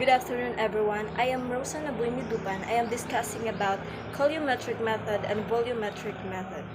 Good afternoon, everyone. I am Rosa Nabuy Midupan. I am discussing about colorimetric method and volumetric method.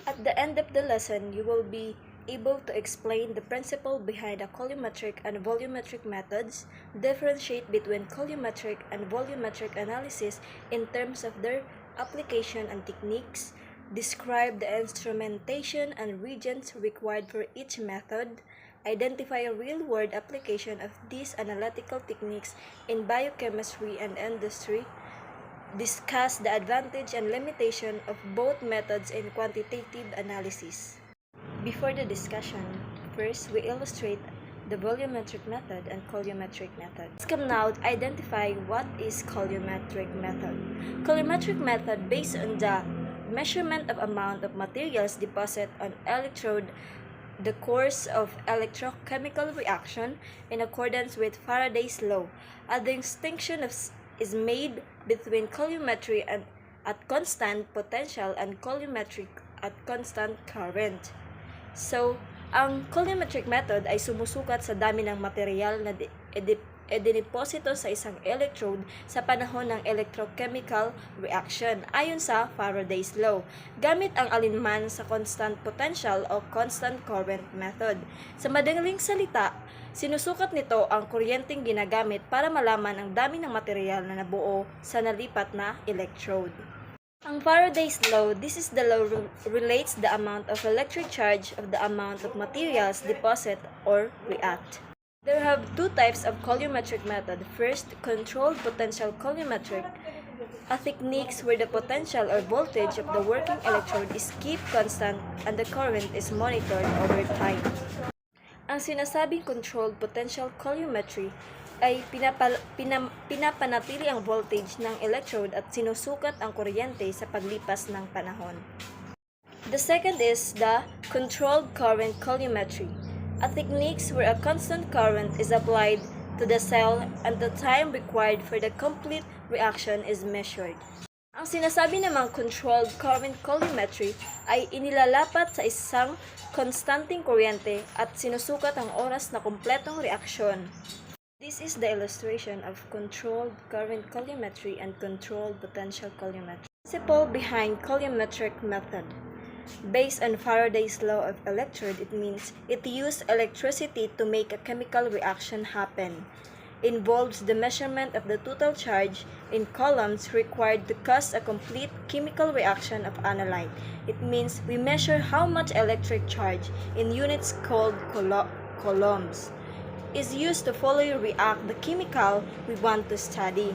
At the end of the lesson, you will be able to explain the principle behind the colorimetric and volumetric methods, differentiate between colorimetric and volumetric analysis in terms of their application and techniques, describe the instrumentation and reagents required for each method, identify a real-world application of these analytical techniques in biochemistry and industry, discuss the advantage and limitation of both methods in quantitative analysis. Before the discussion, first we illustrate the volumetric method and colorimetric method. Let's come now to identify what is colorimetric method. Colorimetric method based on the measurement of amount of materials deposited on electrode, the course of electrochemical reaction in accordance with Faraday's law. A distinction is made between colorimetry at constant potential and colorimetric at constant current. So, ang colorimetric method ay sumusukat sa dami ng material na dineposito sa isang electrode sa panahon ng electrochemical reaction ayon sa Faraday's law, gamit ang alinman sa constant potential o constant current method. Sa madaling salita, sinusukat nito ang kuryenteng ginagamit para malaman ang dami ng material na nabuo sa nalipat na electrode. Ang Faraday's law, this is the law relates the amount of electric charge of the amount of materials deposit or react. There have two types of colorimetric method. First, controlled potential colorimetric, a techniques where the potential or voltage of the working electrode is kept constant and the current is monitored over time. Ang sinasabing controlled potential colorimetry ay pinapanatili ang voltage ng electrode at sinusukat ang kuryente sa paglipas ng panahon. The second is the controlled current colorimetry, a techniques where a constant current is applied to the cell and the time required for the complete reaction is measured. Ang sinasabi namang controlled current colorimetry ay inilalapat sa isang konstanteng kuryente at sinusukat ang oras na kumpletong reaksyon. This is the illustration of controlled current colorimetry and controlled potential colorimetry. Principle behind colorimetric method. Based on Faraday's law of electrode, it means it uses electricity to make a chemical reaction happen. Involves the measurement of the total charge in coulombs required to cause a complete chemical reaction of analyte. It means we measure how much electric charge in units called coulombs is used to fully react the chemical we want to study.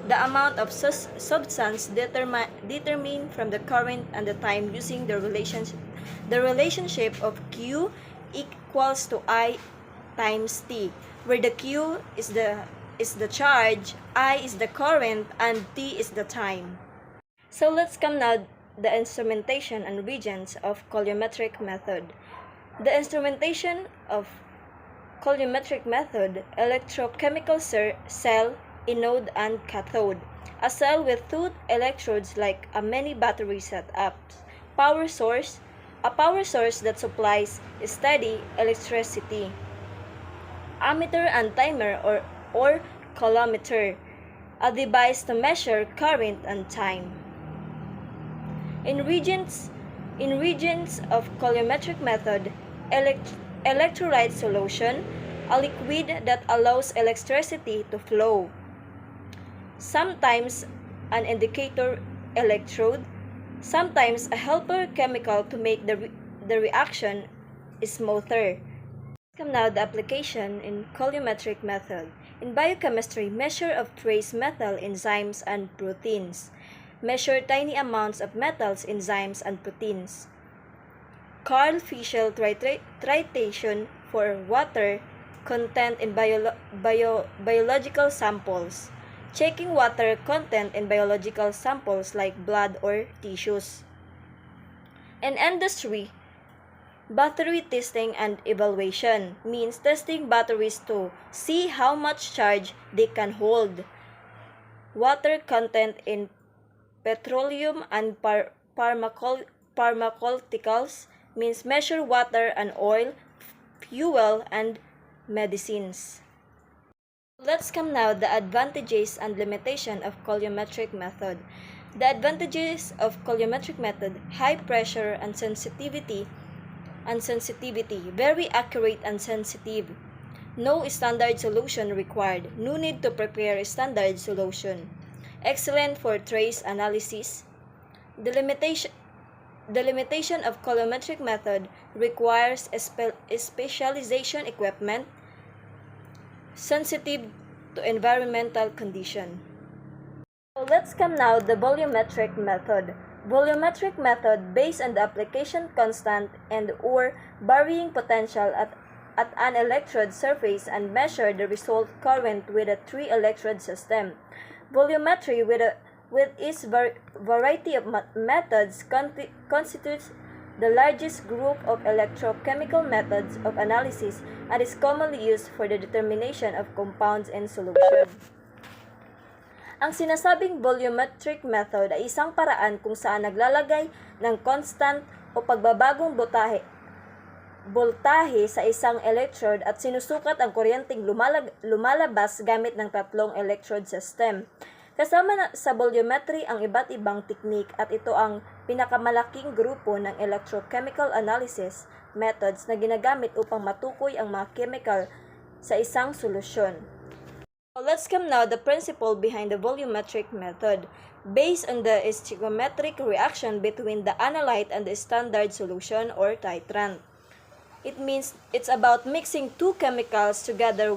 The amount of substance determined from the current and the time using the relationship of Q equals to I times T, where the Q is the charge, I is the current, and T is the time. So let's come now the instrumentation and reagents of colorimetric method. The instrumentation of colorimetric method: electrochemical cell, anode and cathode. A cell with two electrodes like a mini battery setups. Power source, a power source that supplies steady electricity. Ammeter and timer or coulometer, a device to measure current and time. In reagents of colorimetric method: electrolyte solution, a liquid that allows electricity to flow. Sometimes an indicator electrode, sometimes a helper chemical to make the reaction smoother. Come now the application in colorimetric method. In biochemistry, measure of trace metal enzymes and proteins. Measure tiny amounts of metals, enzymes, and proteins. Carl Fischel titration for water content in biological samples. Checking water content in biological samples like blood or tissues. In industry, battery testing and evaluation means testing batteries to see how much charge they can hold. Water content in petroleum and pharmaceuticals means measure water and oil, fuel, and medicines. Let's come now the advantages and limitation of colorimetric method. The advantages of colorimetric method: high pressure and sensitivity, very accurate and sensitive. No standard solution required. No need to prepare a standard solution. Excellent for trace analysis. The limitation of colorimetric method requires specialization equipment, sensitive to environmental condition. So let's come now the volumetric method. Volumetric method based on the application constant and or varying potential at an electrode surface and measure the result current with a 3-electrode system. Volumetry with its variety of methods constitutes the largest group of electrochemical methods of analysis and is commonly used for the determination of compounds in solution. Ang sinasabing volumetric method ay isang paraan kung saan naglalagay ng constant o pagbabagong voltahe sa isang electrode at sinusukat ang kuryenteng lumalabas gamit ng 3 electrode system. Kasama sa volumetry ang iba't ibang teknik at ito ang pinakamalaking grupo ng electrochemical analysis methods na ginagamit upang matukoy ang mga chemical sa isang solusyon. So let's come now the principle behind the volumetric method. Based on the stoichiometric reaction between the analyte and the standard solution or titrant. It means it's about mixing two chemicals together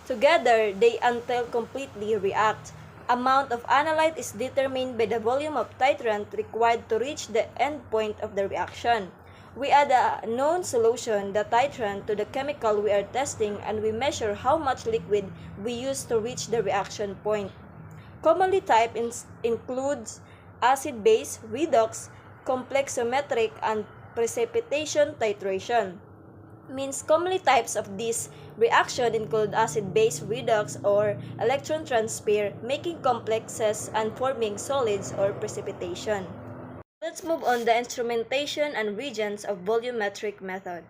they until completely react. Amount of analyte is determined by the volume of titrant required to reach the end point of the reaction. We add a known solution, the titrant, to the chemical we are testing and we measure how much liquid we use to reach the reaction point. Commonly type includes acid-base, redox, complexometric, and precipitation titration. Means commonly types of this reaction include acid-base, redox, or electron transfer, making complexes and forming solids or precipitation. Let's move on the instrumentation and reagents of volumetric method.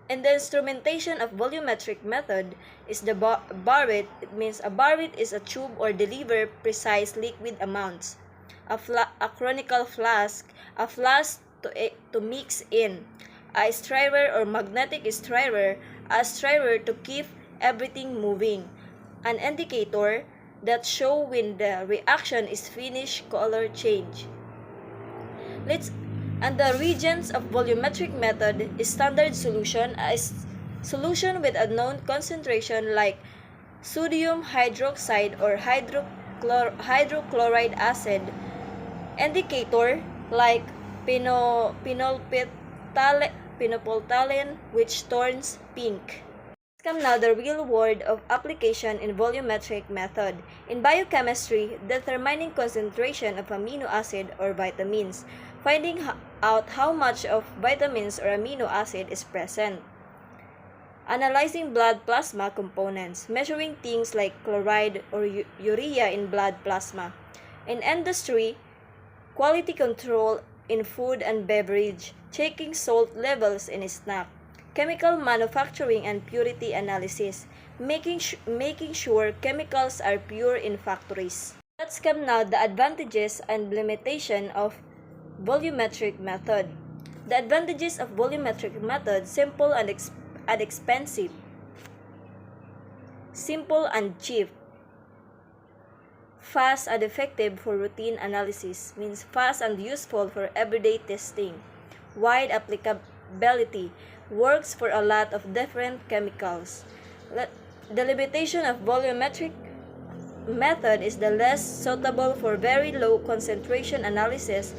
In the instrumentation of volumetric method is the barrette. It means a barrette is a tube or deliver precise liquid amounts. A chronicle flask, a flask to mix in. A stirrer or magnetic stirrer, a stirrer to keep everything moving. An indicator that show when the reaction is finished, color change. And the reagents of volumetric method is standard solution, a solution with a known concentration like sodium hydroxide or hydrochloride acid. Indicator like phenolphthalein, which turns pink. Come now the real world of application in volumetric method. In biochemistry, determining concentration of amino acid or vitamins, finding out how much of vitamins or amino acid is present. Analyzing blood plasma components, measuring things like chloride or urea in blood plasma. In industry, quality control in food and beverage, checking salt levels in snack. Chemical manufacturing and purity analysis, making sure chemicals are pure in factories. Let's come now the advantages and limitation of volumetric method. The advantages of volumetric method: simple and expensive, simple and cheap, fast and effective for routine analysis, means fast and useful for everyday testing, wide applicability, works for a lot of different chemicals. The limitation of volumetric method is the less suitable for very low concentration analysis,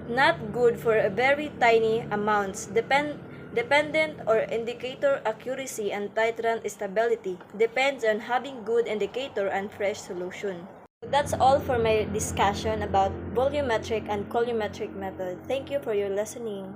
not good for very tiny amounts, dependent or indicator accuracy and titrant stability, depends on having good indicator and fresh solution. That's all for my discussion about volumetric and colorimetric method. Thank you for your listening.